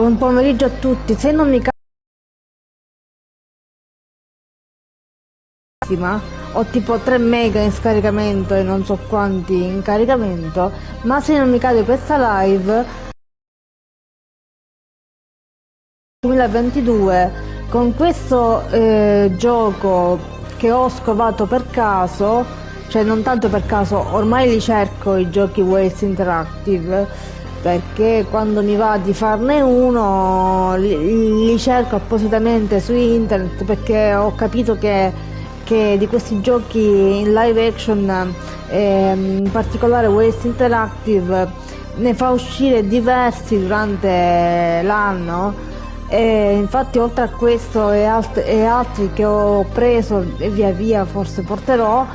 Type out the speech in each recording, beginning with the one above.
Buon pomeriggio a tutti. Se non mi capita, ho tipo 3 mega in scaricamento e non so quanti in caricamento, ma se non mi cade questa live 2022 con questo gioco che ho scovato per caso, cioè non tanto per caso, ormai li cerco i giochi Waves Interactive, perché quando mi va di farne uno li cerco appositamente su internet, perché ho capito che di questi giochi in live action, in particolare Waves Interactive, ne fa uscire diversi durante l'anno. E infatti, oltre a questo e altri che ho preso e via via forse porterò,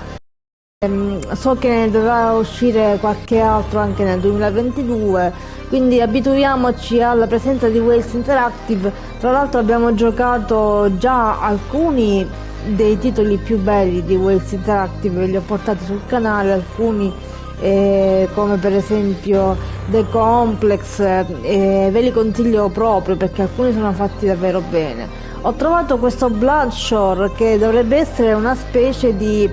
so che ne dovrà uscire qualche altro anche nel 2022, quindi abituiamoci alla presenza di Waves Interactive. Tra l'altro abbiamo giocato già alcuni dei titoli più belli di Waves Interactive, li ho portati sul canale, alcuni come per esempio The Complex, ve li consiglio proprio perché alcuni sono fatti davvero bene. Ho trovato questo Bloodshore che dovrebbe essere una specie di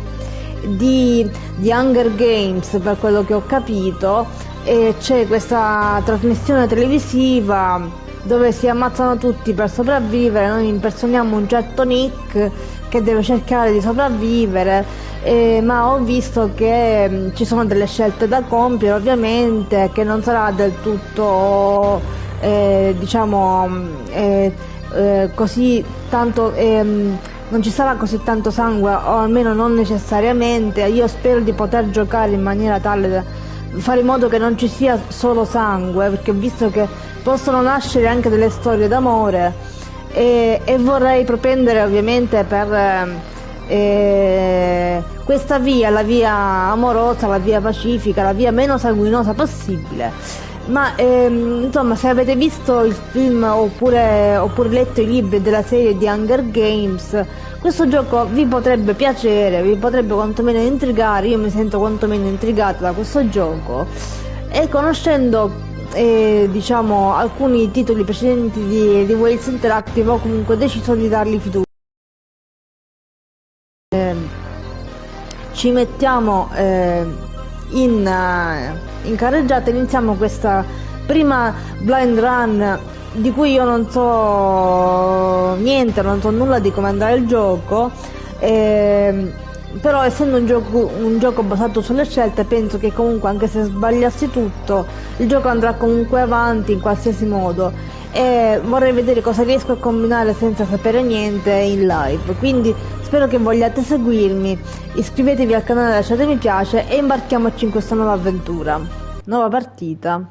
Hunger Games, per quello che ho capito, e c'è questa trasmissione televisiva dove si ammazzano tutti per sopravvivere. Noi impersoniamo un certo Nick che deve cercare di sopravvivere, ma ho visto che ci sono delle scelte da compiere, ovviamente, che non sarà del tutto diciamo così tanto, non ci sarà così tanto sangue, o almeno non necessariamente. Io spero di poter giocare in maniera tale da fare in modo che non ci sia solo sangue, perché ho visto che possono nascere anche delle storie d'amore, e vorrei propendere ovviamente per questa via, la via amorosa, la via pacifica, la via meno sanguinosa possibile. Ma insomma, se avete visto il film oppure letto i libri della serie di Hunger Games, questo gioco vi potrebbe piacere, vi potrebbe quantomeno intrigare. Io mi sento quantomeno intrigata da questo gioco, e conoscendo diciamo alcuni titoli precedenti di Waves Interactive ho comunque deciso di dargli fiducia. Ci mettiamo in carreggiata, iniziamo questa prima blind run di cui io non so niente, non so nulla di come andrà il gioco, però essendo un gioco basato sulle scelte, penso che comunque, anche se sbagliassi tutto, il gioco andrà comunque avanti in qualsiasi modo, e vorrei vedere cosa riesco a combinare senza sapere niente in live. Quindi spero che vogliate seguirmi, iscrivetevi al canale, lasciate mi piace e imbarchiamoci in questa nuova avventura, nuova partita.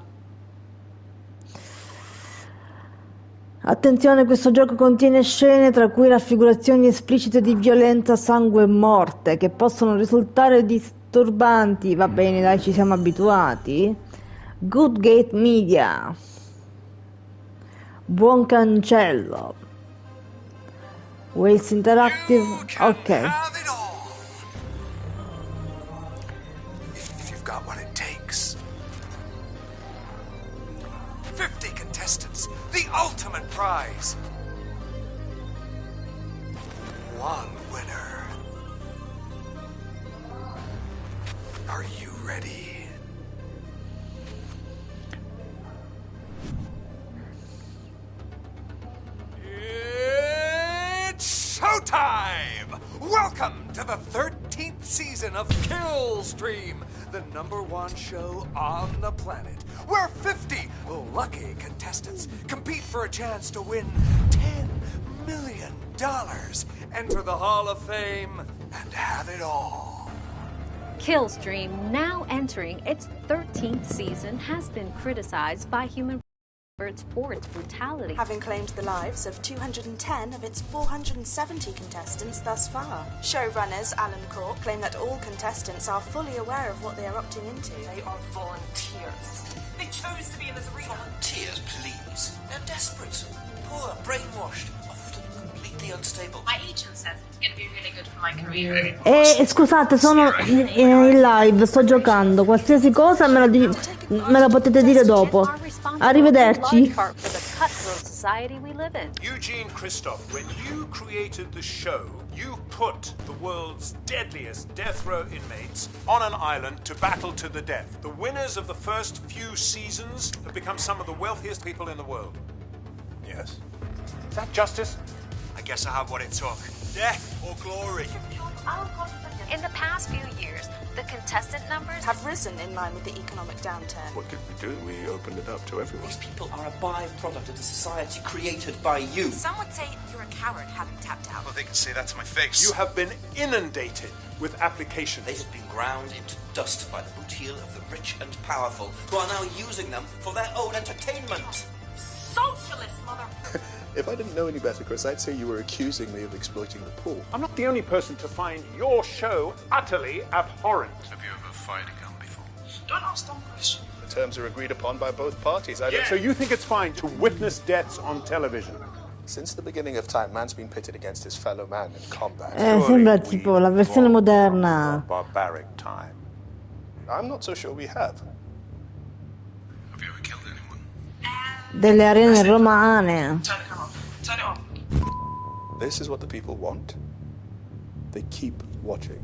Attenzione, questo gioco contiene scene tra cui raffigurazioni esplicite di violenza, sangue e morte, che possono risultare disturbanti. Va bene, dai, ci siamo abituati. Good Gate Media. Buon cancello. Waves Interactive. Ok. If you've got what it takes. 50 contestants, the ultimate prize. One winner. Are you ready? It's showtime! Welcome to the 13th season of Killstream, the #1 show on the planet, where 50 lucky contestants compete for a chance to win $10 million, enter the Hall of Fame, and have it all. Killstream, now entering its 13th season, has been criticized by human rights for its brutality, having claimed the lives of 210 of its 470 contestants thus far. Showrunners Alan Cork claim that all contestants are fully aware of what they are opting into. They are volunteers. They chose to be in this arena. Volunteers, please. They're desperate, poor, brainwashed, often completely unstable. My agent says it's going to be really good for my career. Scusate, sono in live, sto giocando. Qualsiasi cosa me la potete dire dopo. Arrivederci. society we live in. Eugene Christoph, when you created the show, you put the world's deadliest death row inmates on an island to battle to the death. The winners of the first few seasons have become some of the wealthiest people in the world. Yes? Is that justice? I guess I have what it took. Death or glory. In the past few years, the contestant numbers have risen in line with the economic downturn. What did we do? We opened it up to everyone. These people are a byproduct of the society created by you. Some would say you're a coward having tapped out. Well, they can say that to my face. You have been inundated with applications. They have been ground into dust by the boot heel of the rich and powerful, who are now using them for their own entertainment. Socialist, mother... If I didn't know any better, Chris, I'd say you were accusing me of exploiting the poor. I'm not the only person to find your show utterly abhorrent. Have you ever fired a gun before? Don't ask dumb questions. The terms are agreed upon by both parties. So you think it's fine to witness deaths on television? Since the beginning of time, man's been pitted against his fellow man in combat. Sembra tipo la versione moderna. Barbaric time. I'm not so sure we have. Have you ever killed anyone? Delle arene romane. Turn it on. This is what the people want. They keep watching.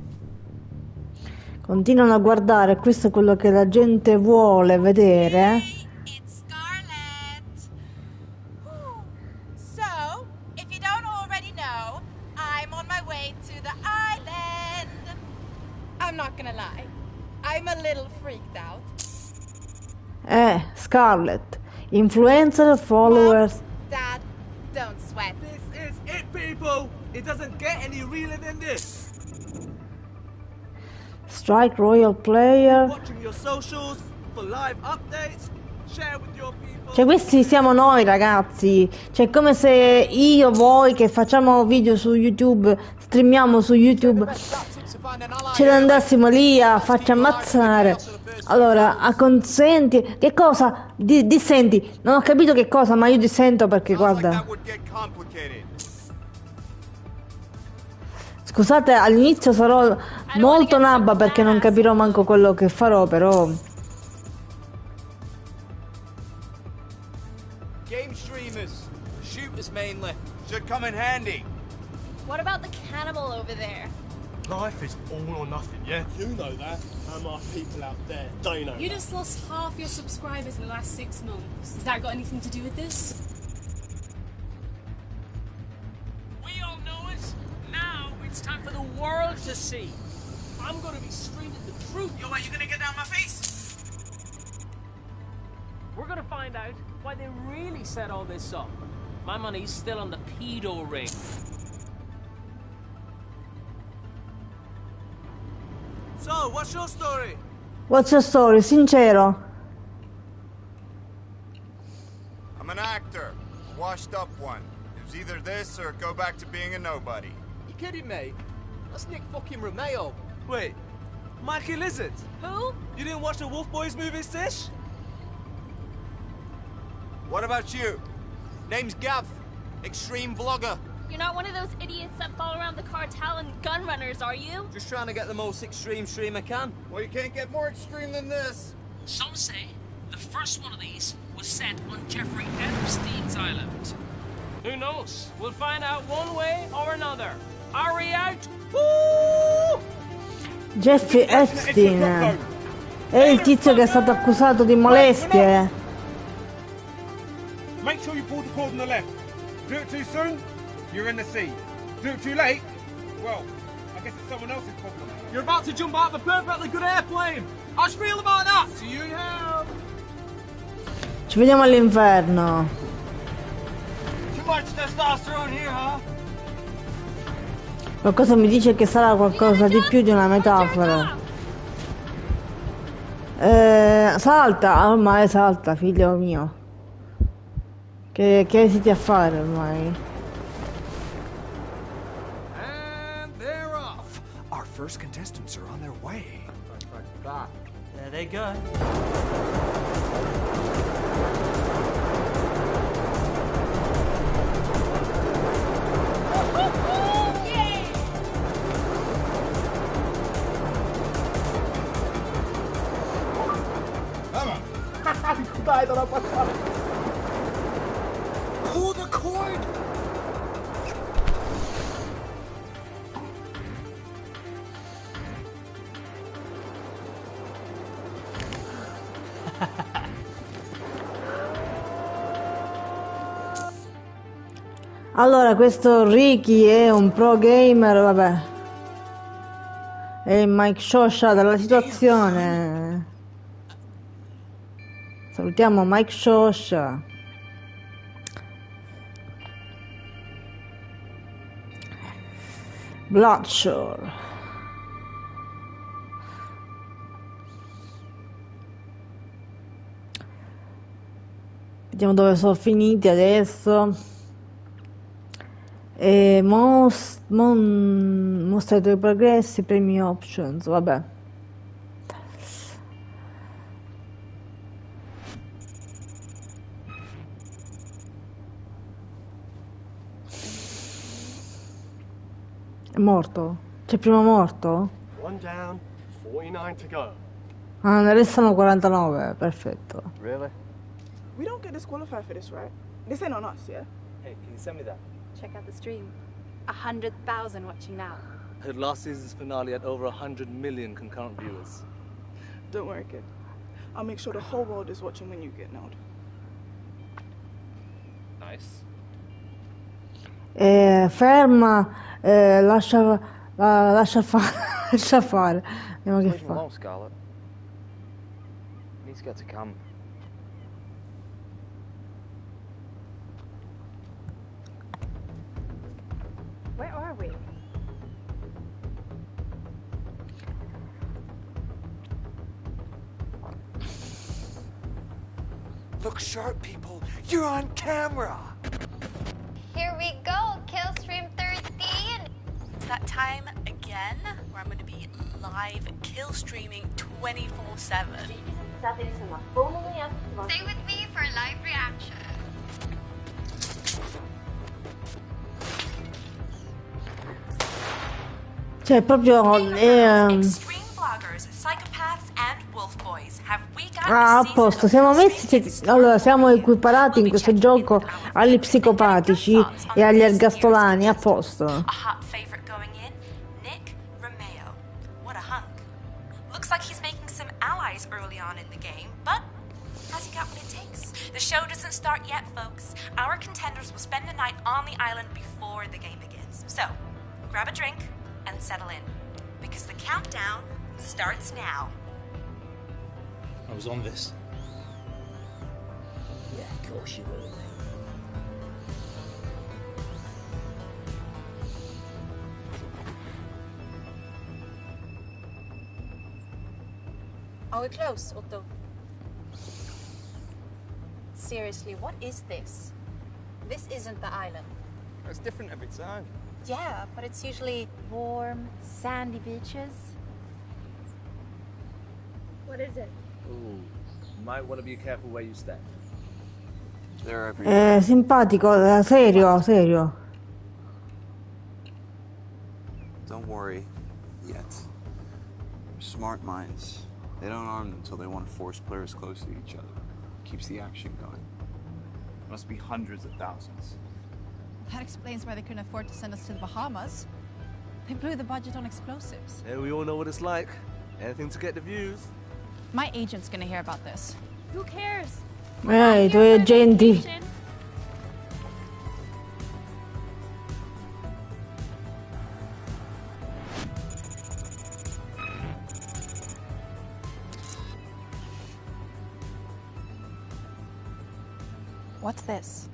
Continuano a guardare, questo è quello che la gente vuole vedere. It's Scarlet. So, if you don't already know, I'm on my way to the island. I'm not gonna lie, I'm a little freaked out. Scarlet. Influencer, followers. Dad, don't sweat. This is it, people. It doesn't get any realer than this. Strike Royal Player. Watching your socials for live updates. Share with your people. Cioè questi siamo noi ragazzi. Cioè come se io, voi che facciamo video su YouTube, streamiamo su YouTube, ce ne andassimo lì a farci ammazzare. Allora, acconsenti. Che cosa? Dissenti. Non ho capito che cosa, ma io dissento perché guarda. Scusate, all'inizio sarò molto nabba perché non capirò manco quello che farò, però. Game streamers, shooters mainly, should come in handy. What about the cannibal over there? Life is all or nothing, yeah? You know that. And our people out there, they know. You just lost half your subscribers in the last 6 months. Has that got anything to do with this? We all know it. Now it's time for the world to see. I'm gonna be screaming the truth. Yo, what, you gonna get down my face? We're gonna find out why they really set all this up. My money's still on the pedo ring. So, what's your story? What's your story? Sincero. I'm an actor. A washed up one. It was either this or go back to being a nobody. You kidding me? That's Nick fucking Romeo. Wait, Mikey Lizard? Who? You didn't watch the Wolf Boys movies, Tish? What about you? Name's Gav. Extreme vlogger. You're not one of those idiots that follow around the cartel and gun runners, are you? Just trying to get the most extreme stream I can. Well, you can't get more extreme than this. Some say the first one of these was set on Jeffrey Epstein's island. Who knows? We'll find out one way or another. Are we out? Woo! Jeffrey Epstein è il tizio che è stato accusato di molestie. Make sure you pull the cord on the left. Do it too soon, you're in the sea. Do it too late, well, I guess it's someone else's problem. You're about to jump out of a perfectly good airplane. How'd you feel about that? See you now. Ci vediamo all'inferno. Too much testosterone here, huh? Qualcosa mi dice che sarà qualcosa di più di una metafora. Salta, ormai salta, figlio mio. Che esiti a fare ormai? And they're off. Our first contestants are on their way. There they go. Dai, non la passare. Pull the cord! Allora, questo Ricky è un pro gamer, vabbè. E Mike Shosha dalla situazione. Salutiamo Mike Shosha. Bloodshore. Vediamo dove sono finiti adesso. E mostra i tuoi progressi, premi options, vabbè. È morto? C'è prima morto? One down, 49 to go. Ah, ne restano 49, perfetto. Really? We don't get disqualified for this, right? This ain't on us, yeah? Hey, can you send me that? Check out the stream. 100,000 watching now. Heard last season's finale had over 100 million concurrent viewers. Don't worry, kid. I'll make sure the whole world is watching when you get nailed. Nice. Ferma, lascia fare, lascia fare. Vediamo che Leave him fa. alone, Scarlet. He needs to get to camp. Where are we? Look sharp, people. You're on camera. Here we go, Killstream 13. It's that time again where I'm going to be live kill streaming 24/7. Stay with me for live reaction. Cioè, proprio Extreme vloggers, psychopaths and wolf boys have ah, a posto, siamo messi, allora siamo equiparati in questo gioco agli psicopatici e agli ergastolani, a posto. A hot favorite going in, Nick Romeo. What a hunk. Looks like he's making some allies early on in the game, but has he got what it takes? The show doesn't start yet, folks. Our contenders will spend the night on the island before the game begins. So, grab a drink and settle in, because the countdown starts now. I was on this. Yeah, of course you will. Are we close, Otto? Seriously, what is this? This isn't the island. It's different every time. Yeah, but it's usually warm, sandy beaches. What is it? Ooh, might want to be careful where you stay. They're everywhere. Simpatico, serio, serio. Don't worry, yet. They're smart minds. They don't arm them until they want to force players close to each other. Keeps the action going. Must be hundreds of thousands. That explains why they couldn't afford to send us to the Bahamas. They blew the budget on explosives. Yeah, we all know what it's like. Anything to get the views. My agent's gonna hear about this. Who cares? I tuoi agenti. What's this?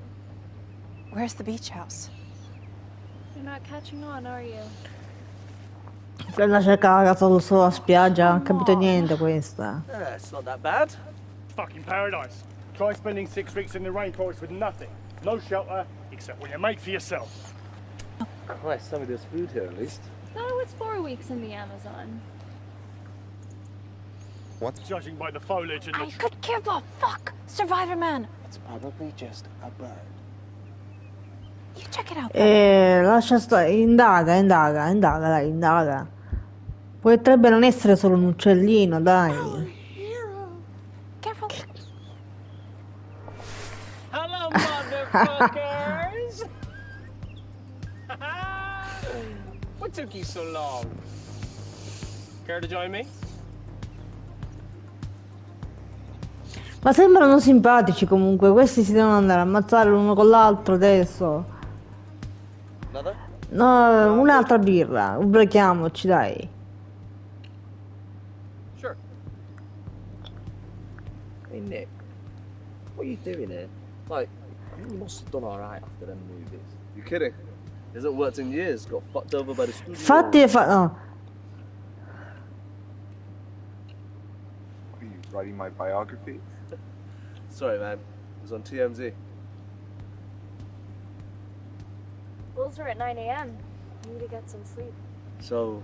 Where's the beach house? You're not catching on, are you? Quella cercava sulla spiaggia, non ho capito niente questa. It's not that bad. Fucking paradise. Try spending 6 weeks in the rainforest with nothing. No shelter, except what you make for yourself. Christ, some of there's food here at least. No, it's 4 weeks in the Amazon. What? Judging by the foliage and the... I could give a fuck, Survivor Man. It's probably just a bird. You check it out. Lascia stare, indaga, dai, indaga. Potrebbe non essere solo un uccellino, dai. Careful. Hello, mother fuckers! What took you so long? Care to join me? Ma sembrano simpatici comunque, questi si devono andare a ammazzare l'uno con l'altro adesso. Another? No, un'altra birra, ubriachiamoci dai. Sure. Hey Nick, what are you doing here? Like, you must have done alright after them movies. You kidding? Hasn't worked in years, got fucked over by the studio. No. Are you writing my biography? Sorry man, it was on TMZ. Rules are at 9 a.m. Need to get some sleep. So,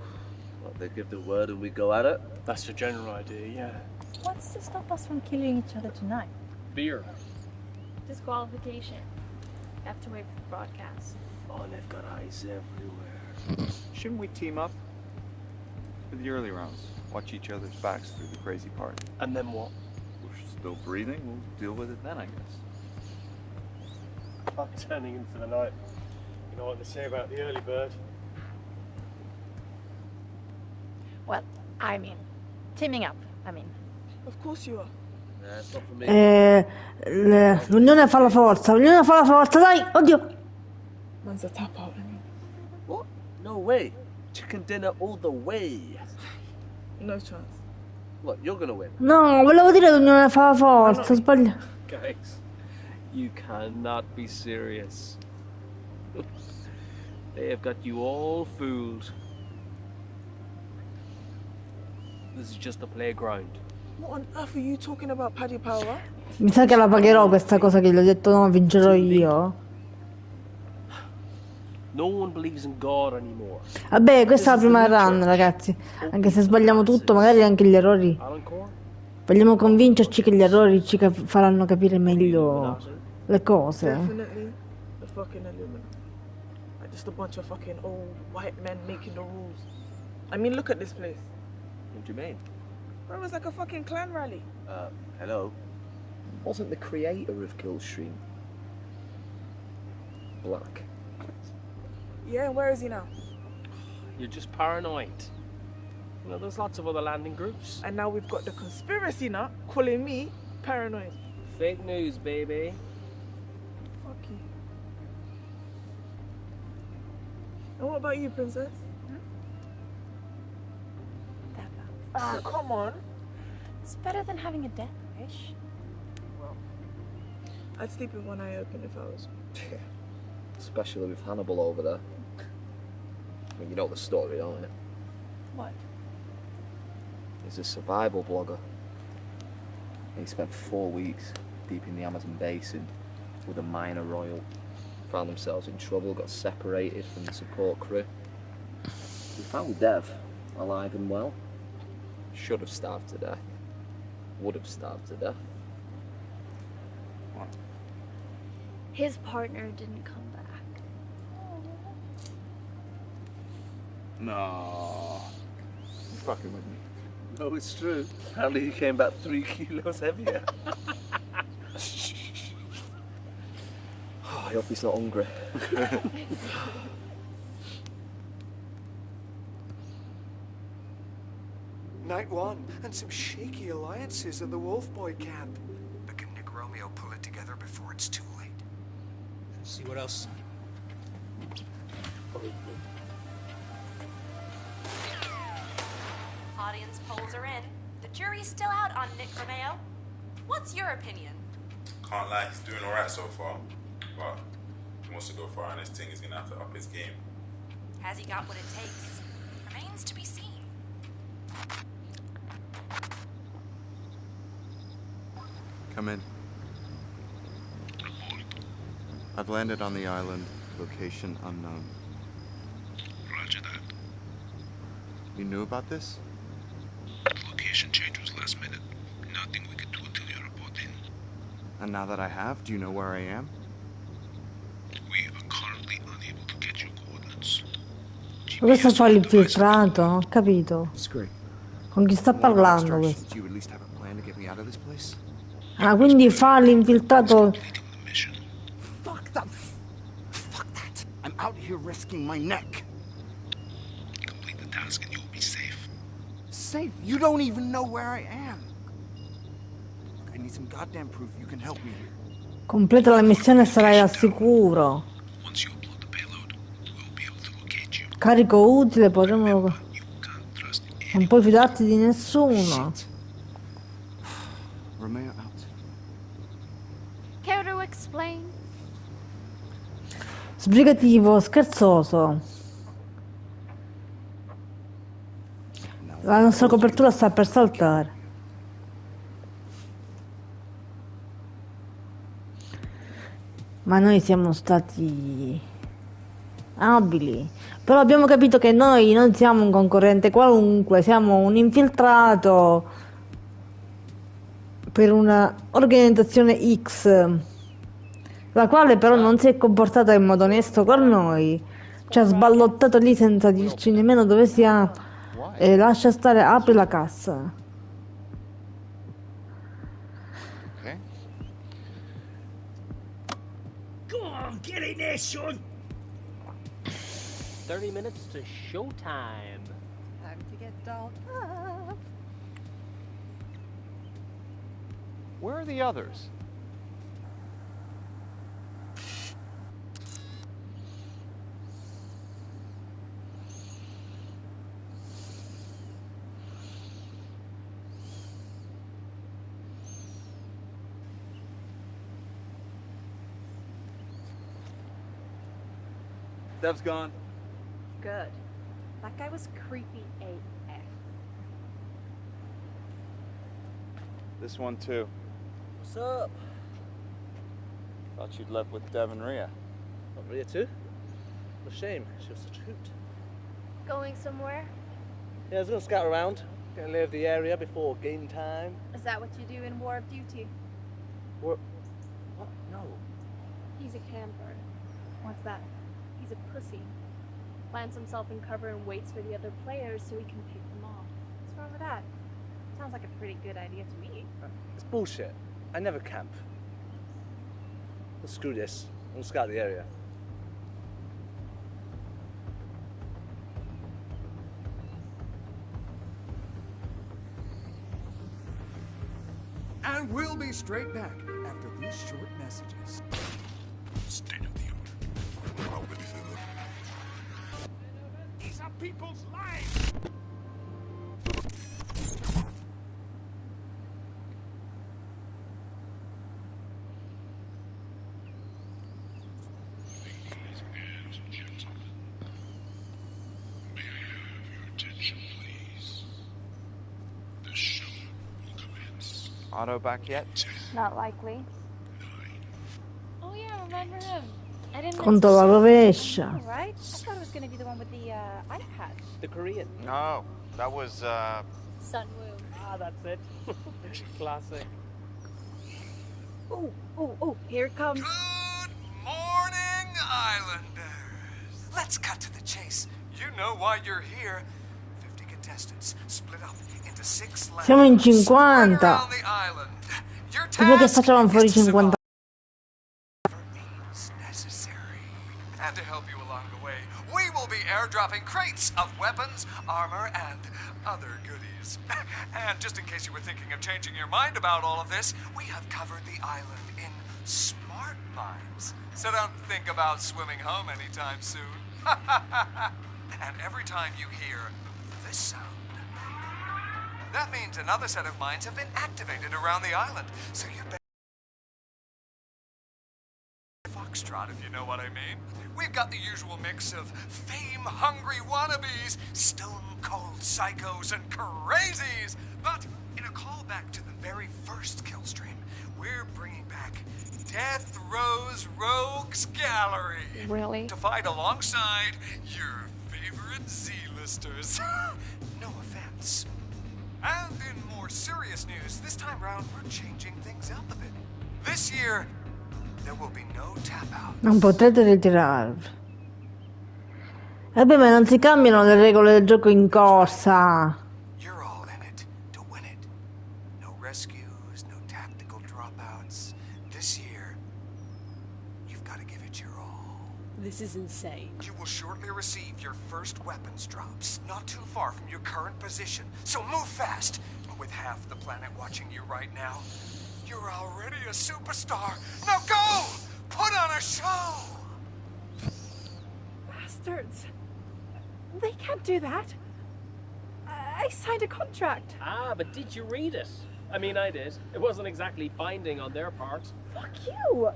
what, they give the word and we go at it? That's the general idea, yeah. What's to stop us from killing each other tonight? Beer. Disqualification. Have to wait for the broadcast. Oh, and they've got eyes everywhere. Shouldn't we team up? For the early rounds. Watch each other's backs through the crazy part. And then what? We're still breathing, we'll deal with it then, I guess. I'm turning in for the night. You know what they say about the early bird? Well, I mean, teaming up, I mean. Of course you are. Nah, it's not for me. L'unione fa la forza, dai, oddio. Man's a tap out, I mean. What? No way. Chicken dinner all the way. No chance. What, you're gonna win? No, volevo dire l'unione fa la forza, sbaglio. Guys, you cannot be serious. They have got you all fooled. This is just a playground. What on earth are you talking about, Paddy Power? Mi sa che la pagherò questa cosa che gli ho detto no, vincerò io. No one believes in God anymore. Vabbè, questa è la prima run, ragazzi. Anche se sbagliamo tutto, magari anche gli errori. Vogliamo convincerci che gli errori ci faranno capire meglio le cose. Definitely the fucking Illuminati. Like just a bunch of fucking old white men making the rules. I mean, look at this place. What do you mean? Bro, it was like a fucking clan rally. Hello? Wasn't the creator of Killstream black? Yeah, and where is he now? You're just paranoid. You know, there's lots of other landing groups. And now we've got the conspiracy nut calling me paranoid. Fake news, baby. Fuck you. And what about you, princess? Ah, come on. It's better than having a death wish. Well, I'd sleep with one eye open if I was. Yeah. Especially with Hannibal over there. I mean, you know the story, don't you? What? He's a survival blogger. He spent 4 weeks deep in the Amazon basin with a minor royal. Found themselves in trouble, got separated from the support crew. We found Dev, alive and well. Should have starved to death. Would have starved to death. What? His partner didn't come back. No. You're fucking with me. No, it's true. Apparently he came back 3 kilos heavier. Oh, I hope he's not hungry. Night one, and some shaky alliances in the Wolf Boy camp. But can Nick Romeo pull it together before it's too late? Let's see what else. Audience polls are in. The jury's still out on Nick Romeo. What's your opinion? Can't lie, he's doing alright so far. But if he wants to go far on this thing, he's gonna have to up his game. Has he got what it takes? Remains to be seen. Come in. I've landed on the island, location unknown. Roger that. You knew about this? Location change was last minute. Nothing we could do until you report in. And now that I have, do you know where I am? We are currently unable to get your coordinates. Questo fa l'infiltrato, ho capito. Con chi sta parlando questo? Do you at least have a plan to get me out of this place? Ah, quindi fa l'infiltrato. Fuck out here risking my neck. Complete the task and you'll be safe. Safe? You don't even know where I am. Look, I need some goddamn proof you can help me here. Completa la missione e sarai al sicuro. Once you upload the payload, we'll be able to locate you. Carico utile, potremmo... Non puoi fidarti di nessuno. Romeo out. Care to explain? Sbrigativo, scherzoso. La nostra copertura sta per saltare. Ma noi siamo stati abili. Però abbiamo capito che noi non siamo un concorrente qualunque, siamo un infiltrato per una organizzazione X, la quale però non si è comportata in modo onesto con noi. Ci ha sballottato lì senza dirci nemmeno dove siamo. E lascia stare, apri la cassa. Okay. Go on, get in there, son! 30 minutes to showtime. Time to get dolled up. Where are the others? Dev's gone. Good. That guy was creepy AF. This one too. What's up? Thought you'd left with Dev and Rhea. Not Rhea too? What a shame. She was such a hoot. Going somewhere? Yeah, I was gonna scout around, get a lay of the area before game time. Is that what you do in War of Duty? What? No. He's a camper. What's that? He's a pussy. Plants himself in cover and waits for the other players so he can pick them off. What's wrong with that? Sounds like a pretty good idea to me. It's bullshit. I never camp. Well, screw this. I'm gonna scout the area. And we'll be straight back after these short messages. State of the art. How ready for them? These are people's lives! Otto back yet? Not likely. Oh yeah, remember him. I didn't Conto la rovescia. Oh, right? I thought it was gonna be the one with the eye patch. The Korean. No, that was Sunwoo. Ah, that's it. Classic. Oh, here it comes. Good morning, Islanders. Let's cut to the chase. You know why you're here. 50 contestants split up into 6 lanes. Siamo in spread 50. around the island. Your Prima che task facciamo fuori is to 50. survive whatever means necessary. And to help you along the way, we will be airdropping crates of weapons, armor, and other goodies. And just in case you were thinking of changing your mind about all of this, we have covered the island in smart mines. So don't think about swimming home anytime soon. And every time you hear this sound, that means another set of mines have been activated around the island. So you better foxtrot, if you know what I mean. We've got the usual mix of fame-hungry wannabes, stone-cold psychos, and crazies. But in a callback to the very first kill stream, we're bringing back Death Row's Rogues Gallery. Really? To fight alongside your favorite Z-listers. No offense. And in more serious news, this time round we're changing things up a bit. This year, there will be no tap-out. Non potete ritirarvi. Vabbè, ma non si cambiano le regole del gioco in corsa. You're all in it to win it. No rescues, no tactical dropouts. This year, you've got to give it your all. This is insane. You will shortly receive your first weapons drops, not too far from your current position. So move fast. With half the planet watching you right now, you're already a superstar. Now go! Put on a show! Bastards. They can't do that. I signed a contract. Ah, but did you read it? I mean, I did. It wasn't exactly binding on their part. Fuck you.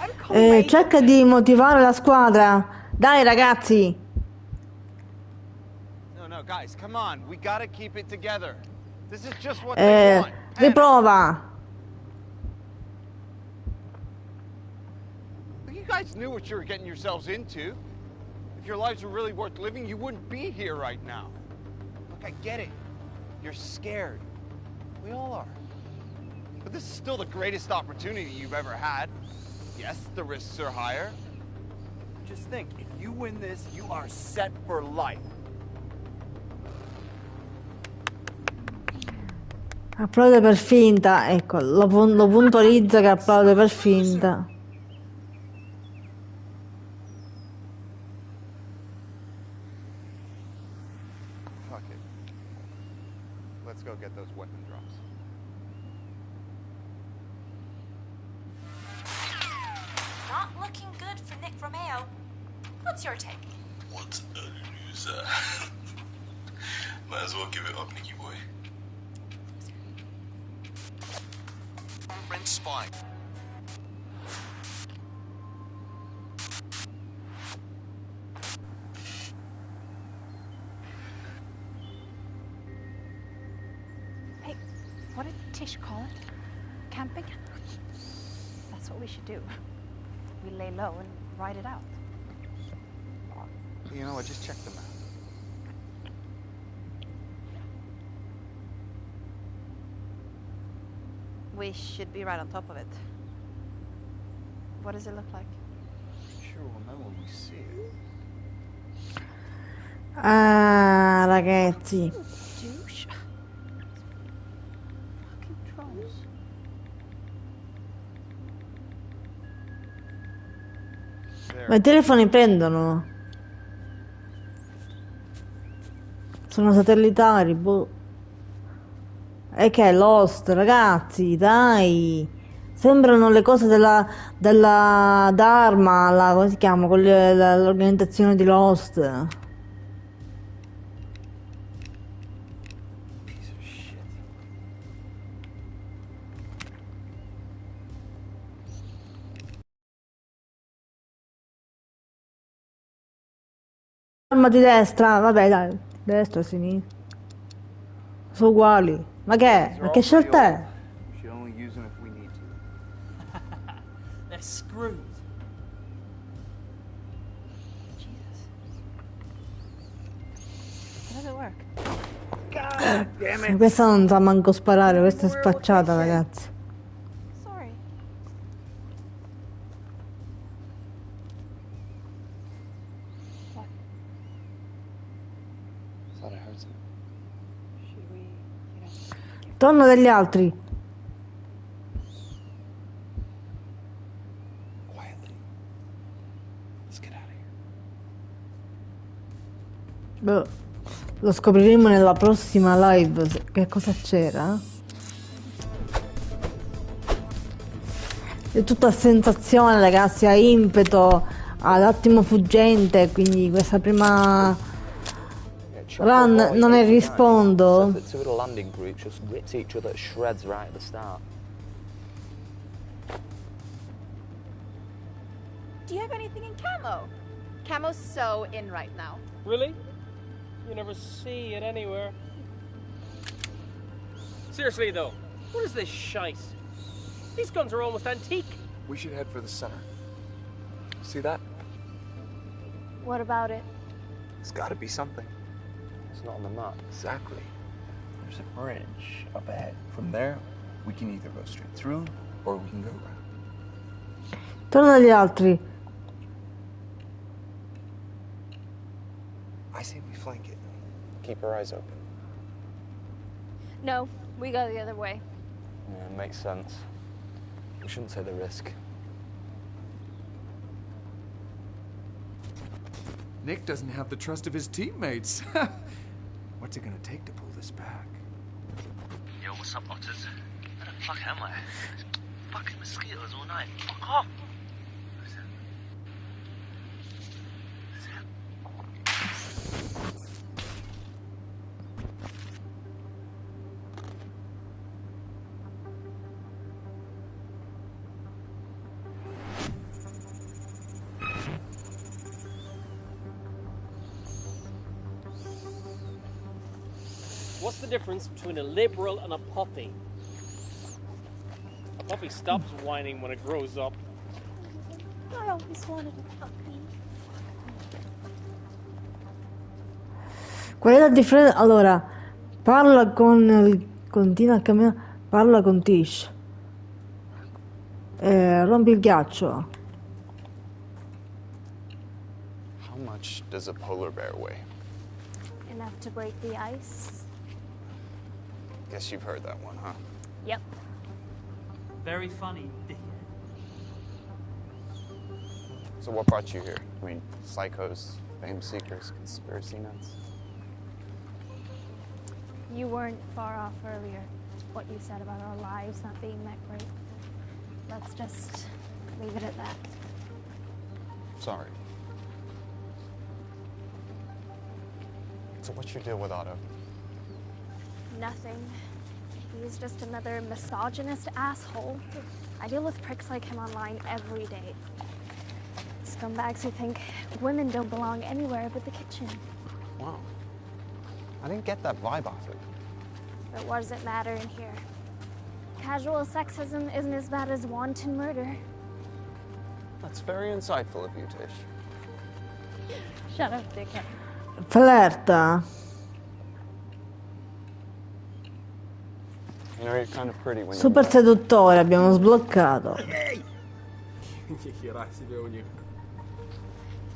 I'm calling Cerca di motivare la squadra. Dai ragazzi. No, guys, come on. We gotta keep it together. This is just what they want. Riprova. You guys knew what you were getting yourselves into. If your lives were really worth living, you wouldn't be here right now. Look, I get it. You're scared. We all are. But this is still the greatest opportunity you've ever had. Yes, the risks are higher. Just think, if you win this, you are set for life. Applaude per finta. Ecco, lo puntualizza che applaude per finta. Fuck it. Let's go get those weapon drops. Not looking good for Nick Romeo. What's your take? What a loser. Might as well give it up, Nicky boy. Rinse spine. Hey, what did Tish call it? Camping? That's what we should do. We lay low and ride it out. You know, I just checked the map. We should be right on top of it. What does it look like? Sure, we'll know when we see it. Ah, ragazzi. Douche. Fucking trolls. Ma i telefoni prendono. Sono satellitari, boh. E che è Lost, ragazzi, dai. Sembrano le cose della Dharma, come si chiama, l'organizzazione di Lost. Arma di destra, vabbè dai, destra, sinistra. Sono uguali. Ma che è? Ma che scelta è? We should only use them if we need to. They're screwed. How does it work? Questa non sa manco sparare, questa è spacciata, ragazzi. Sorry. What? Thought I heard something. Should we, Torno degli altri. Quietly. Let's get out of here. Boh, lo scopriremo nella prossima live. Che cosa c'era? È tutta sensazione, ragazzi, a impeto, ad attimo fuggente, quindi questa prima run non è rispondo. Two of the landing groups just ripped each other to shreds right at the start. Do you have anything in camo? Camo's so in right now. Really? You never see it anywhere. Seriously though, what is this shite? These guns are almost antique. We should head for the center. See that? What about it? There's gotta be something. It's not on the map. Exactly. There's a bridge up ahead. From there, we can either go straight through or we can go around. Torna dagli altri. I say we flank it. Keep our eyes open. No, we go the other way. Yeah, makes sense. We shouldn't take the risk. Nick doesn't have the trust of his teammates. What's it gonna take to pull this back? Yo, what's up, otters? Where the fuck am I? Fucking mosquitoes all night. Fuck off! What's the difference between a liberal and a puppy? A puppy stops whining when it grows up. I always wanted a puppy. Qual è la differenza? Allora, parla continua a camminare, parla con Tish. Rompi il ghiaccio. How much does a polar bear weigh? Enough to break the ice. Guess you've heard that one, huh? Yep. Very funny, dickhead. So what brought you here? I mean, psychos, fame seekers, conspiracy nuts? You weren't far off earlier. What you said about our lives not being that great. Let's just leave it at that. Sorry. So what's your deal with Otto? Nothing. He's just another misogynist asshole. I deal with pricks like him online every day. Scumbags who think women don't belong anywhere but the kitchen. Wow. I didn't get that vibe off it. But what does it matter in here? Casual sexism isn't as bad as wanton murder. That's very insightful of you, Tish. Shut up, dickhead. Flirta. You know, you're kind of pretty when Super you're seduttore, abbiamo sbloccato.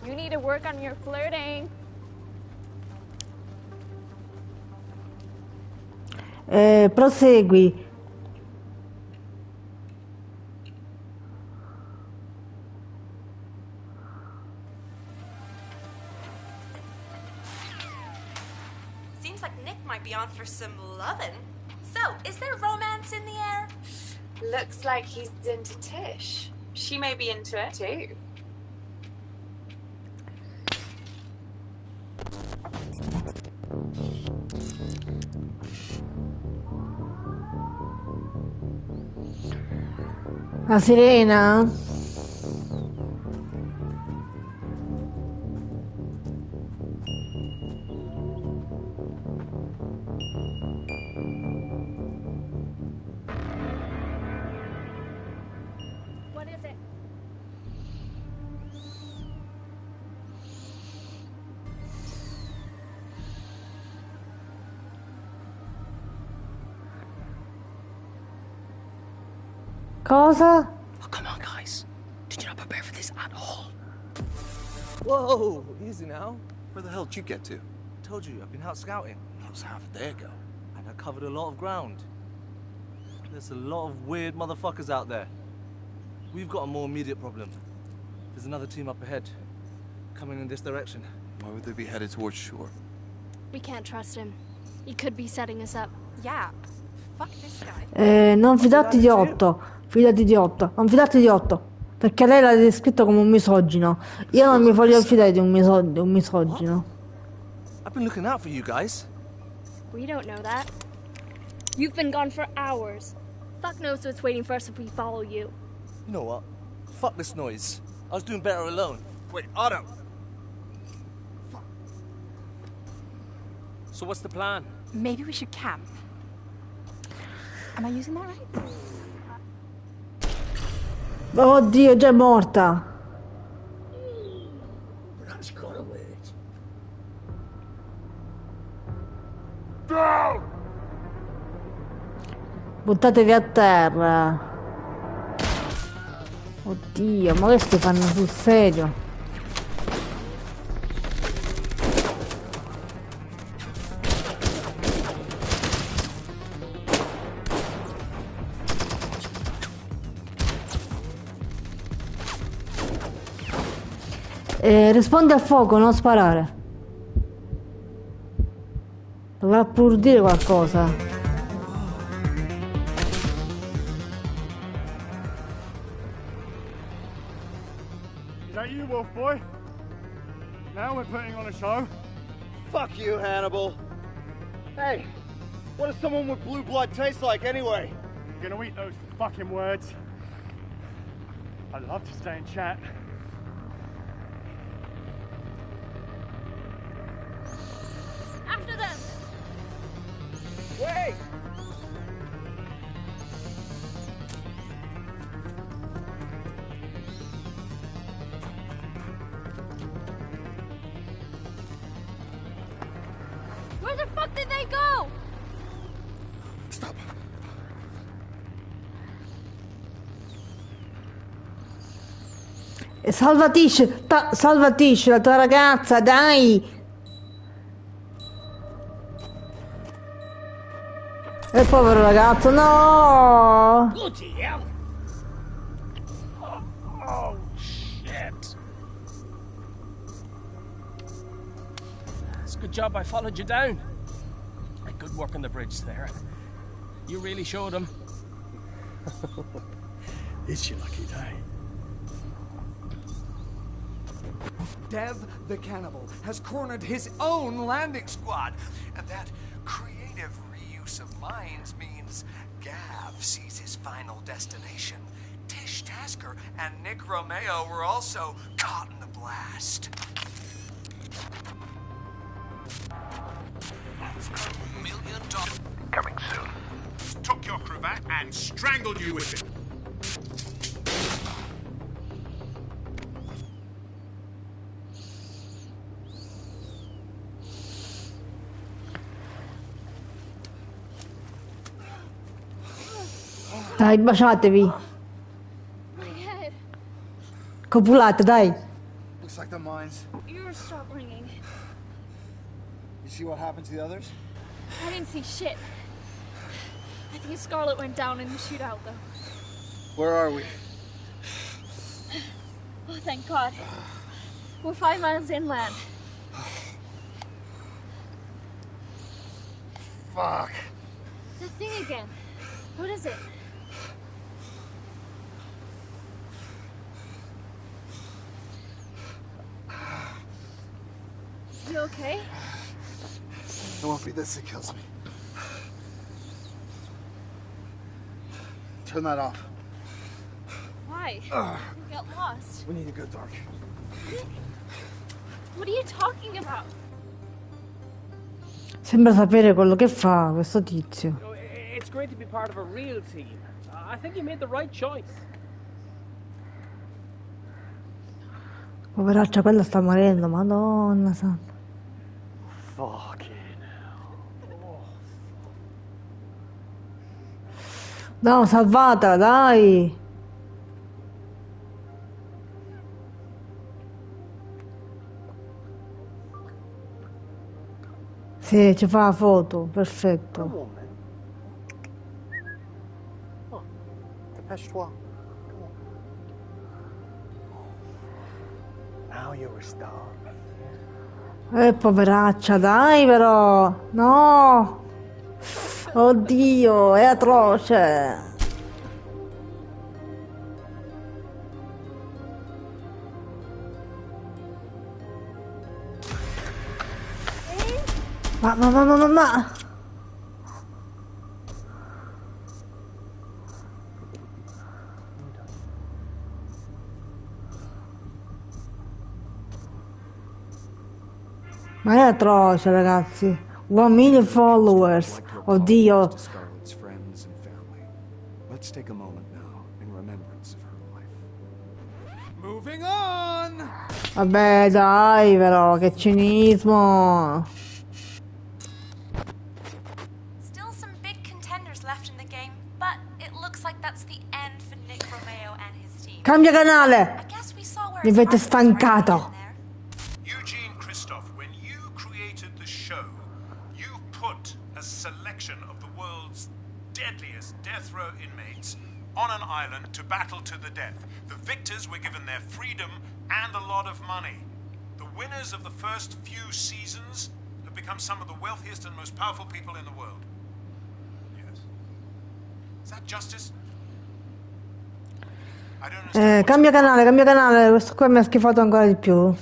You need to work on your flirting. Prosegui. Seems like Nick might be on for some lovin'. So, is there romance in the air? Looks like he's into Tish. She may be into it too. La sirena? What is it? Cosa? Oh, come on, guys. Did you not prepare for this at all? Whoa, easy now. Where the hell did you get to? Told you, I've been out scouting. That was half a day ago. And I covered a lot of ground. There's a lot of weird motherfuckers out there. We've got a more immediate problem. There's another team up ahead, coming in this direction. Why would they be headed towards shore? We can't trust him. He could be setting us up. Yeah. Fuck this guy. Non fidarti di Otto. Fidati di Otto. Non fidarti di Otto. Perché lei l'ha descritto come un misogino. Io non mi voglio fidare di un misogino. I've been looking out for you guys. We don't know that. You've been gone for hours. Fuck knows what's waiting for us if we follow you. You know what? Fuck this noise. I was doing better alone. Wait, Otto! So what's the plan? Maybe we should camp. Am I using that right? Oddio, già è morta. That's gotta wait. Buttatevi a terra. Oddio, ma questi fanno sul serio. Rispondi al fuoco, non sparare. Doveva pur dire qualcosa. Is that you, Wolf Boy? Now we're putting on a show. Fuck you, Hannibal. Hey, what does someone with blue blood taste like anyway? You're gonna eat those fucking words. I'd love to stay and chat. After them! Wait! Where the fuck did they go? Stop. Salva Tish, salva Tish, la tua ragazza, dai! E povero ragazzo, no! Bloody hell! Oh, shit. It's a good job I followed you down. Good work on the bridge there. You really showed him. It's your lucky day. Dev the Cannibal has cornered his own landing squad, and that creative reuse of mines means Gav sees his final destination. Tish Tasker and Nick Romeo were also caught in the blast. $1 million. Coming soon. Took your cravat and strangled you with it. Dai, baciatevi. My head. Copulate, dai. Looks like the mines. Yours stopped ringing. You see what happened to the others? I didn't see shit. I think Scarlet went down in the shootout, though. Where are we? Oh, thank God. We're 5 miles inland. Fuck. That thing again. What is it? You okay? It won't be this that kills me. Turn that off. Why? You got lost. We need to go dark. What are you talking about? Sembra sapere quello che fa questo tizio. It's great to be part of a real team. I think you made the right choice. Poveraccia, quella sta morendo, madonna santa. Fucking No, salvatela, dai. Sì, ci fa la foto, perfetto. Dépêche-toi. Now you're a star. Poveraccia, dai però. No. Oddio, è atroce. Ma. Ma è atroce, ragazzi. 1 million followers. Oddio. Scarlet's friends and family. Let's take a moment now in remembrance of her life. Moving on. Vabbè, dai, però, che cinismo. Still some big contenders left in the game, but it looks like that's the end for Nick Romeo and his team. Cambia canale. Mi avete stancato. Eugene Christoph, when you created the show, you put a selection of the world's deadliest death row inmates on an island to battle to the death. The victors were given their freedom and a lot of money. The winners of the first few seasons have become some of the wealthiest and most powerful people in the world. Yes. Is that justice? I don't understand. Cambia canale, questo qua mi ha schifato ancora di più.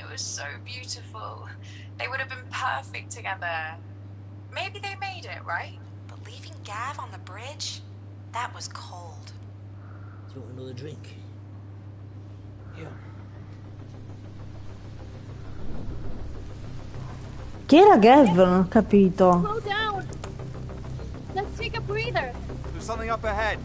It was so beautiful. They would have been perfect together. Maybe they made it, right? But leaving Gav on the bridge? That was cold. Do you want another drink? Here. Chi era Gav? Non ho capito. Slow down. Let's take a breather. There's something up ahead.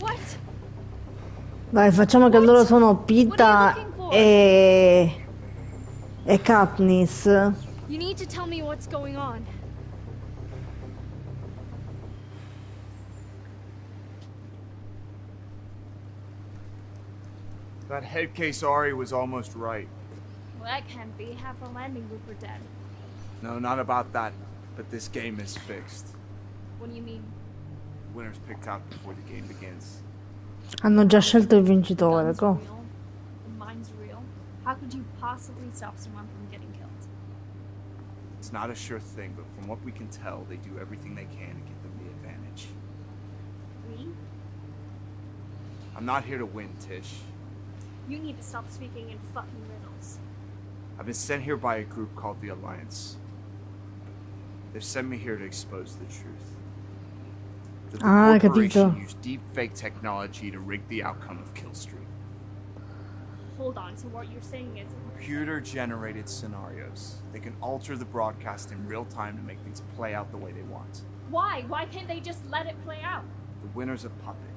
What? Dai, facciamo che loro sono Pita e Katniss. You need to tell me what's going on. That head case Ari was almost right. Well, that can't be. Half our landing group are dead. No, not about that. But this game is fixed. What do you mean? The winner's picked out before the game begins. Hanno già scelto il vincitore, go. Real. The mine's real. How could you possibly stop someone from getting killed? It's not a sure thing, but from what we can tell, they do everything they can to give them the advantage. We? I'm not here to win, Tish. You need to stop speaking in fucking riddles. I've been sent here by a group called the Alliance. They've sent me here to expose the truth. That the corporation capito. used deep fake technology to rig the outcome of Kill Stream. Hold on, so what you're saying is... Computer-generated scenarios. They can alter the broadcast in real time to make things play out the way they want. Why? Why can't they just let it play out? The winner's a puppet.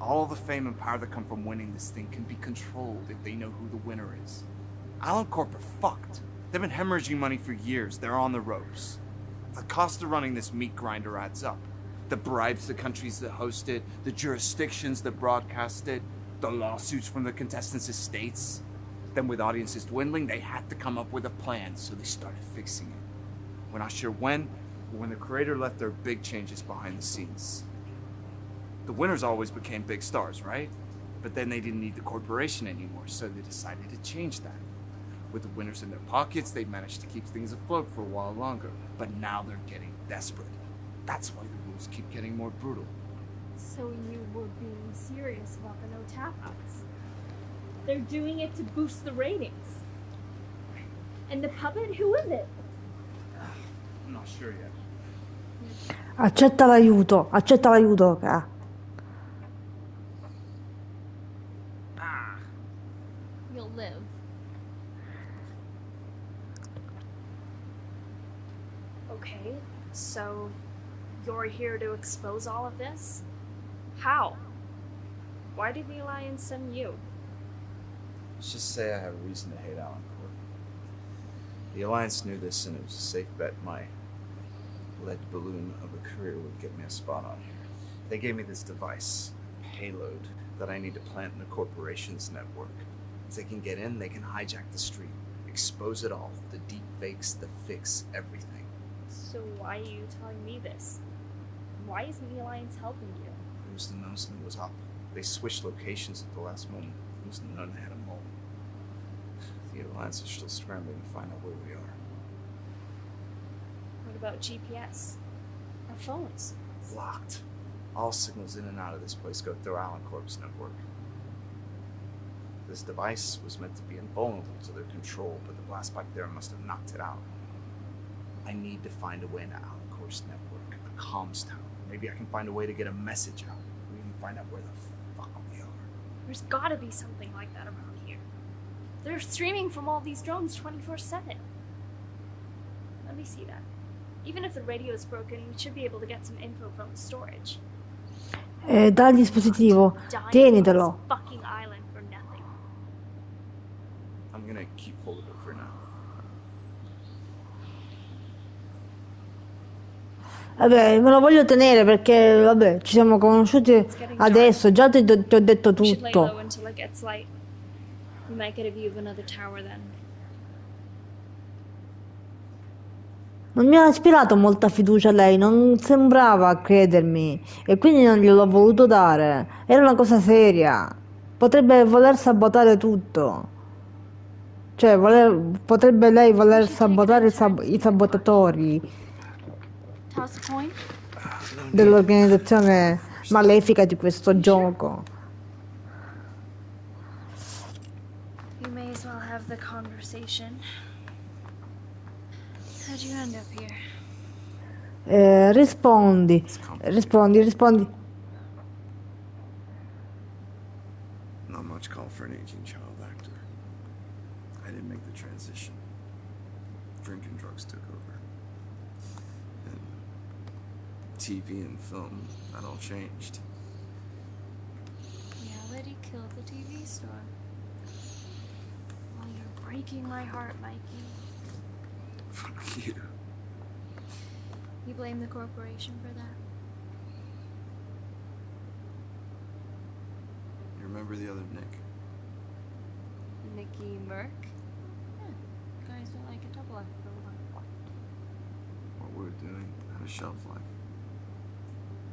All the fame and power that come from winning this thing can be controlled if they know who the winner is. Allen Corp are fucked. They've been hemorrhaging money for years. They're on the ropes. The cost of running this meat grinder adds up. The bribes the countries that host it, the jurisdictions that broadcast it, the lawsuits from the contestants' estates. Then with audiences dwindling, they had to come up with a plan, so they started fixing it. We're not sure when, but when the creator left, there were big changes behind the scenes. The winners always became big stars, right? But then they didn't need the corporation anymore, so they decided to change that. With the winners in their pockets, they managed to keep things afloat for a while longer. But now they're getting desperate. That's why the rules keep getting more brutal. So you were being serious about the no tap-outs. They're doing it to boost the ratings. And the puppet, who is it? I'm not sure yet. Accetta l'aiuto, cara. You'll live. Okay, so you're here to expose all of this? How? Why did the Alliance send you? Let's just say I have a reason to hate Allen Corp. The Alliance knew this, and it was a safe bet my lead balloon of a career would get me a spot on here. They gave me this device, a payload, that I need to plant in the corporation's network. If they can get in, they can hijack the stream, expose it all, the deep fakes, the fix, everything. So why are you telling me this? Why isn't the Alliance helping you? It was the nose that was up. They switched locations at the last moment. It was none had a mole. The Alliance is still scrambling to find out where we are. What about GPS? Our phones? Blocked. All signals in and out of this place go through Allen Corp's network. This device was meant to be invulnerable to their control, but the blast back there must have knocked it out. I need to find a way into Allen Corp's network, a comms tower. Maybe I can find a way to get a message out. We can find out where the fuck we are. There's gotta be something like that around here. They're streaming from all these drones 24/7. Let me see that. Even if the radio is broken, we should be able to get some info from the storage. Dal dispositivo, tienitelo. Fucking island for nothing. I'm gonna keep hold of it for now. Vabbè, me lo voglio tenere perché, vabbè, ci siamo conosciuti adesso, già ti ho detto We should lay tutto. low until it gets light. We might get a view of another tower then. Non mi ha ispirato molta fiducia lei, non sembrava credermi e quindi non gliel'ho voluto dare. Era una cosa seria. Potrebbe voler sabotare tutto. Cioè, potrebbe lei voler sabotare i sabotatori Toss the coin? dell'organizzazione malefica di questo gioco. You may as well have the conversation. How'd you end up here? Rispondi. Not much call for an aging child actor. I didn't make the transition. Drink and drugs took over. And TV and film, that all changed. Reality killed the TV star. Well, you're breaking my heart, Mikey. Fuck you. You blame the corporation for that? You remember the other Nick? Nicky Merck? Yeah, guys don't like a double act for a while. What we're doing had a shelf life.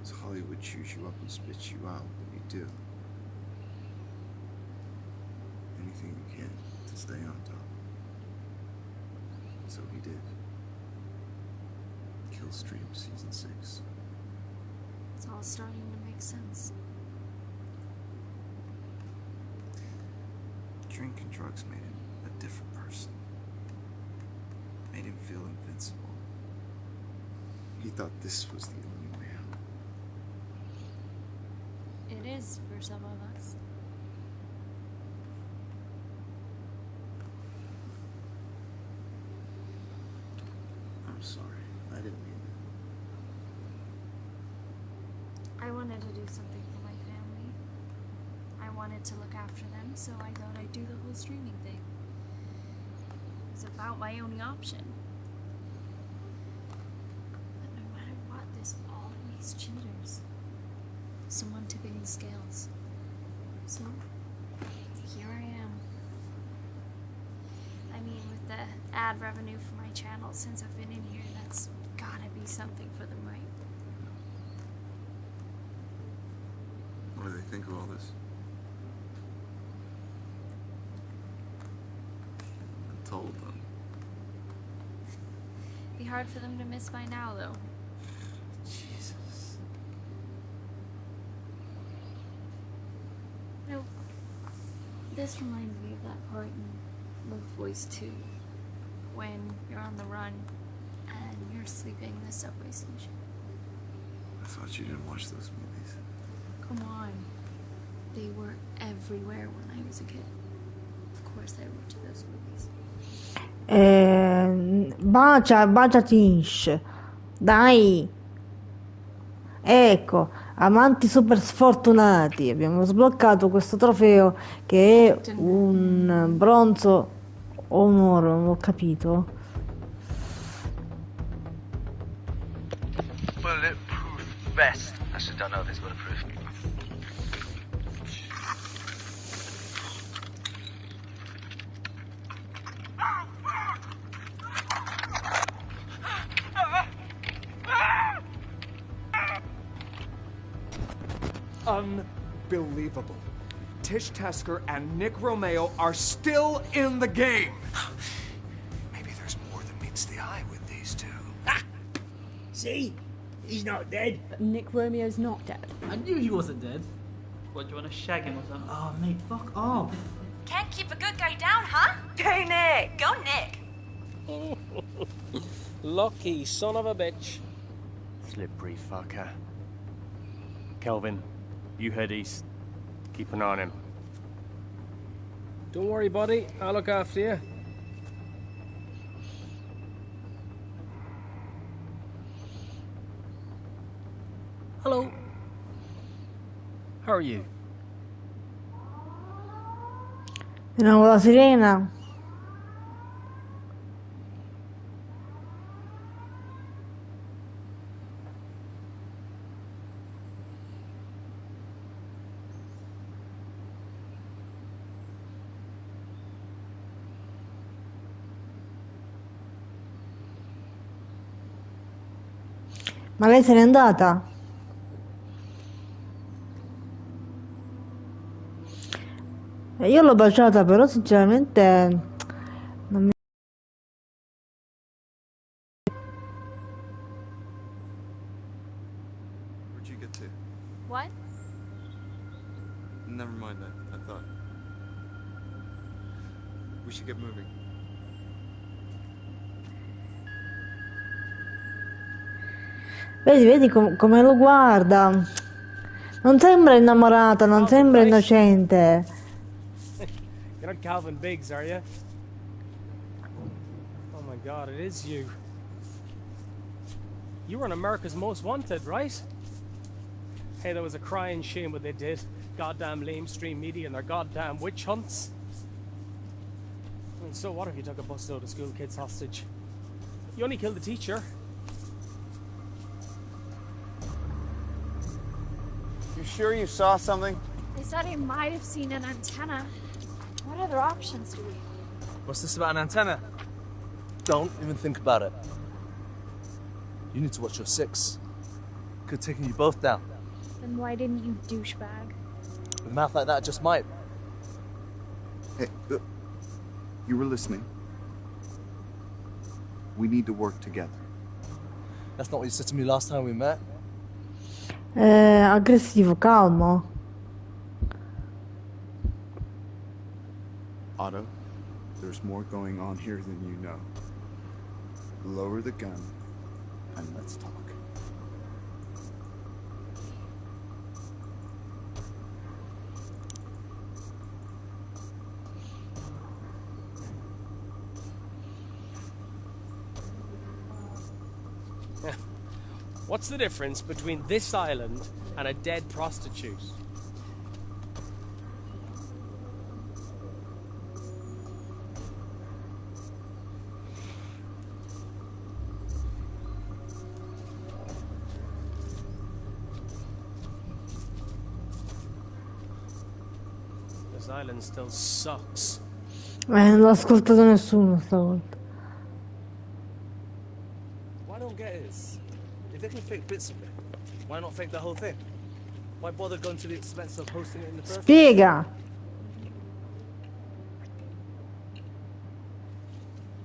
As Hollywood chews you up and spits you out, then you do anything you can to stay on top. So he did. Killstream Season 6. It's all starting to make sense. Drink and drugs made him a different person. Made him feel invincible. He thought this was the only way out. It is for some of us. I'm sorry. I didn't mean I wanted to do something for my family. I wanted to look after them, so I thought I'd do the whole streaming thing. It was about my only option. But no matter what, there's always cheaters. Someone tipping the scales. So, here I am. I mean, with the ad revenue for my channel since I've been in here, that's gotta be something for them, right? What do they think of all this? I told them. Be hard for them to miss by now, though. Jesus. No. This reminds me of that part in Lost Boys 2, when you're on the run and you're sleeping in the subway station. I thought you didn't watch those movies. Come on. They were everywhere when I was a kid. Of course I watched those movies. Bacia Tinsh. Dai. Ecco, amanti super sfortunati. Abbiamo sbloccato questo trofeo che è un bronzo o un oro, non ho capito. Bulletproof vest. I actually don't know if it's bulletproof. Unbelievable. Tish Tesker and Nick Romeo are still in the game. Maybe there's more than meets the eye with these two. See? He's not dead. But Nick Romeo's not dead. I knew he wasn't dead. What, do you want to shag him or something? Oh, mate, fuck off. Can't keep a good guy down, huh? Hey, Nick! Go, Nick! Lucky son of a bitch. Slippery fucker. Kelvin, you head east. Keep an eye on him. Don't worry, buddy. I'll look after you. Hello. How are you? Di nuovo la sirena. Ma lei se n'è andata? Io l'ho baciata, però sinceramente non mi... Where'd you get to? What? Never mind that. I thought we should get moving. Vedi come lo guarda. Non sembra innamorata, non sembra innocente. You're not Calvin Biggs, are you? Oh my god, it is you. You were on America's Most Wanted, right? Hey, that was a crying shame what they did. Goddamn lamestream media and their goddamn witch hunts. I mean, so what if you took a busload of school kids hostage? You only killed the teacher. You sure you saw something? They said he might have seen an antenna. What other options do we have? What's this about an antenna? Don't even think about it. You need to watch your six. Could have taken you both down. Then why didn't you, douchebag? With a mouth like that, just might. Hey, you were listening. We need to work together. That's not what you said to me last time we met. Aggressivo, calmo. Otto, there's more going on here than you know. Lower the gun and let's talk. What's the difference between this island and a dead prostitute? This island still sucks. Non l'ho ascoltato nessuno stavolta. What I don't get is, if they can fake bits of it, why not fake the whole thing? Why bother going to the expense of hosting it in the first place? Spiega.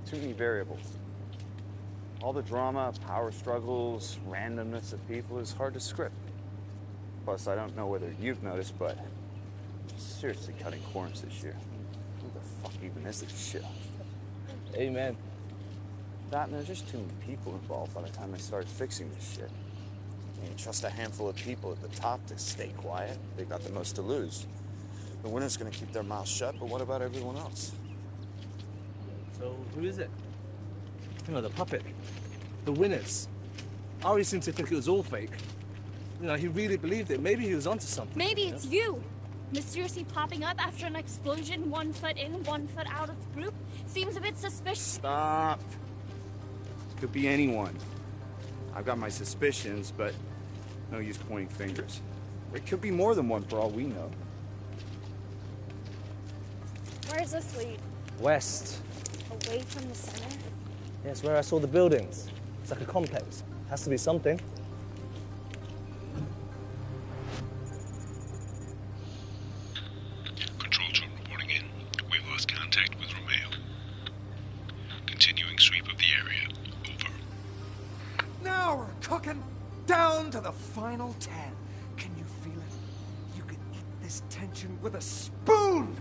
Too many variables. All the drama, power struggles, randomness of people is hard to script. Plus, I don't know whether you've noticed, but I'm seriously cutting corners this year. Who the fuck even is this shit? Amen. That and there's just too many people involved by the time I started fixing this shit. You trust a handful of people at the top to stay quiet. They got the most to lose. The winner's gonna keep their mouths shut, but what about everyone else? So, who is it? You know, the puppet. The winners. Ari seemed to think it was all fake. You know, he really believed it. Maybe he was onto something. Maybe it's you! Mysteriously popping up after an explosion, 1 foot in, 1 foot out of the group. Seems a bit suspicious. Stop. Could be anyone. I've got my suspicions, but no use pointing fingers. It could be more than one for all we know. Where's this lead? West. Away from the center? Yes, where I saw the buildings. It's like a complex. Has to be something. Control Tower reporting in. We've lost contact with Romeo. Continuing sweep of the area. Over. Now we're cooking down to the final 10. Can you feel it? You could eat this tension with a spoon.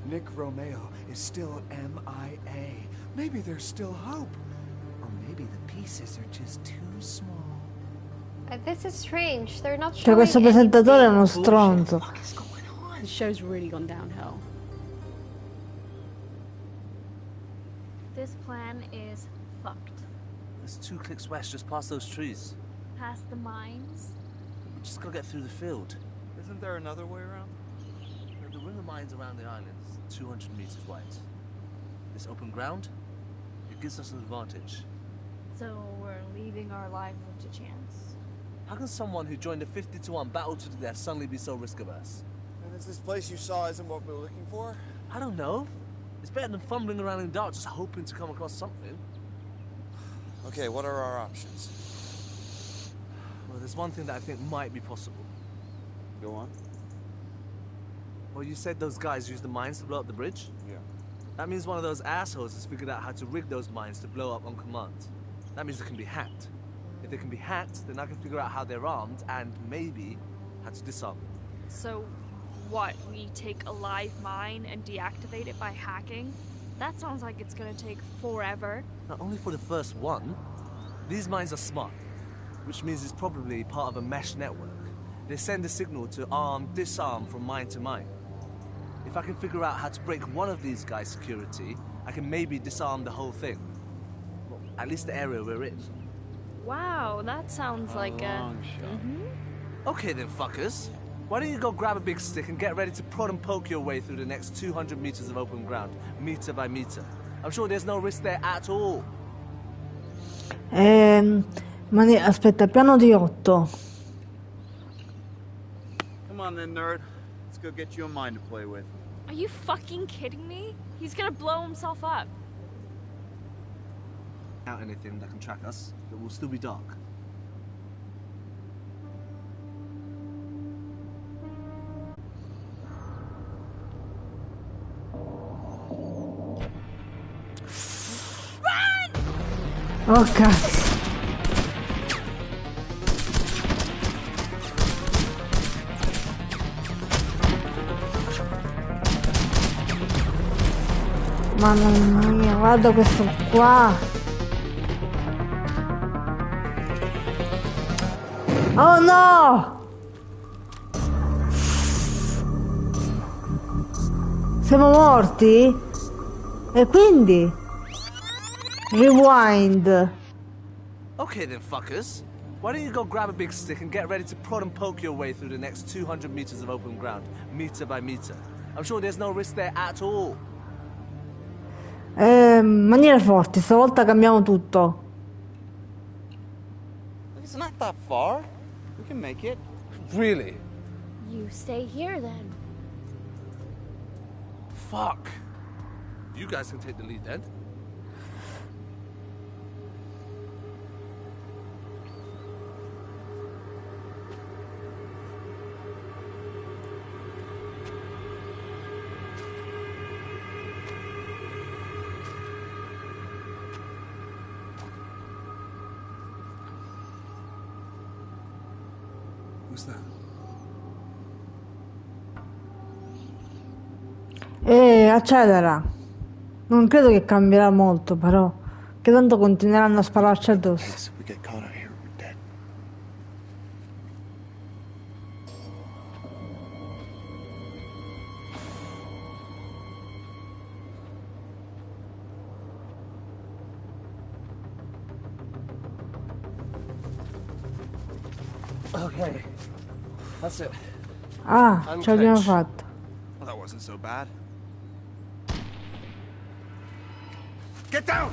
Nick Romeo is still MIA. Maybe there's still hope. Or maybe the pieces are just too small. This is strange. They're not Cioè showing questo presentatore è uno stronzo. The show's really gone downhill. This plan is fucked. There's 2 clicks west, just past those trees. Past the mines. We just gotta get through the field. Isn't there another way around? The ring of mines around the island is 200 meters wide. This open ground, it gives us an advantage. So we're leaving our livelihood to chance. How can someone who joined a 50-1 battle to the death suddenly be so risk-averse? And is this place you saw isn't what we're looking for? I don't know. It's better than fumbling around in the dark just hoping to come across something. Okay, what are our options? Well, there's one thing that I think might be possible. Go on. Well, you said those guys used the mines to blow up the bridge? Yeah. That means one of those assholes has figured out how to rig those mines to blow up on command. That means they can be hacked. If they can be hacked, then I can figure out how they're armed and maybe how to disarm them. So, what? We take a live mine and deactivate it by hacking? That sounds like it's gonna take forever. Not only for the first one, these mines are smart, which means it's probably part of a mesh network. They send a signal to arm, disarm from mine to mine. If I can figure out how to break one of these guys' security, I can maybe disarm the whole thing. Well, at least the area we're in. Wow, that sounds like a long shot. Okay then, fuckers. Why don't you go grab a big stick and get ready to prod and poke your way through the next 200 meters of open ground, meter by meter. I'm sure there's no risk there at all. Aspetta, piano di 8. Come on then, nerd. Let's go get you a mine to play with. Are you fucking kidding me? He's gonna blow himself up. Out anything that can track us, it will still be dark. Oh cazzo. Mamma mia, guarda questo qua. Oh no! Siamo morti? E quindi? Rewind. Okay then, fuckers. Why don't you go grab a big stick and get ready to prod and poke your way through the next 200 meters of open ground, meter by meter. I'm sure there's no risk there at all. Maniere forti, stavolta cambiamo tutto. It's not that far. We can make it. Really? You stay here then. Fuck. You guys can take the lead then. Who's that? Accelera. Non credo che cambierà molto, però. Che tanto continueranno a spararci addosso. If we get caught out here, we're dead. Okay. That's it. Ah, ce l'abbiamo fatta. Well, that wasn't so bad. Get down!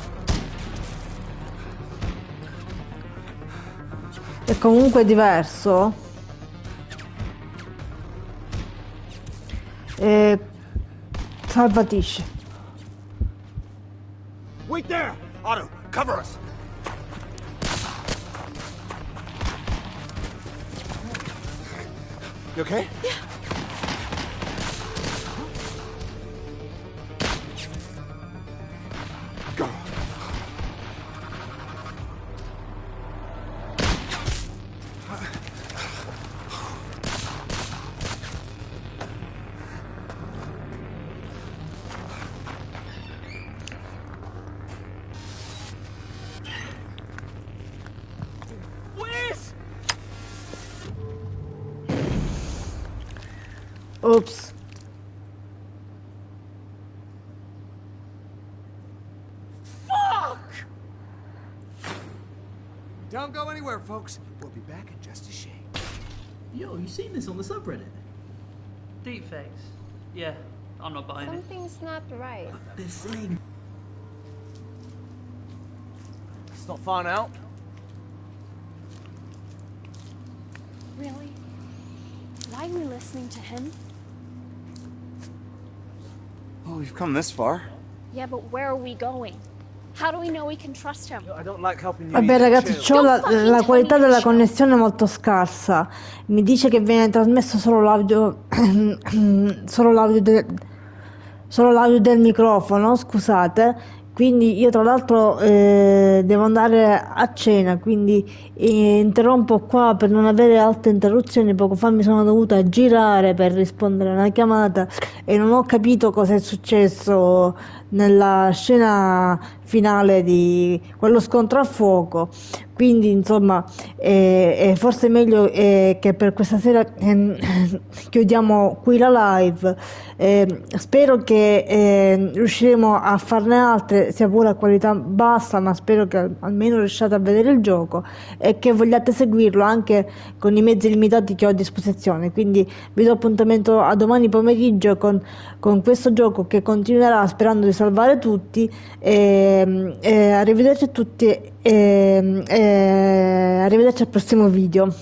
È comunque diverso. Salvatisce. Wait there! Otto, cover us! You okay? Yeah. Go. Oops. Fuck! Don't go anywhere, folks. We'll be back in just a shake. Yo, you seen this on the subreddit? Deepfakes. Yeah, I'm not buying it. Something's not right. They're saying. It's not far now. Really? Why are we listening to him? Well, we've come this far. Yeah, but where are we going? How do we know we can trust him? I don't like helping you. Vabbè ragazzi, c'ho la qualità della connessione è molto scarsa. Mi dice che viene trasmesso solo l'audio solo l'audio del microfono, scusate. Quindi io tra l'altro devo andare a cena, quindi interrompo qua per non avere altre interruzioni. Poco fa mi sono dovuta girare per rispondere a una chiamata e non ho capito cosa è successo nella scena finale di quello scontro a fuoco. Quindi insomma forse è meglio che per questa sera chiudiamo qui la live. Spero che riusciremo a farne altre, sia pure a qualità bassa, ma spero che almeno riusciate a vedere il gioco e che vogliate seguirlo anche con i mezzi limitati che ho a disposizione. Quindi vi do appuntamento a domani pomeriggio con questo gioco che continuerà, sperando di salvare tutti. Arrivederci a tutti e arrivederci al prossimo video.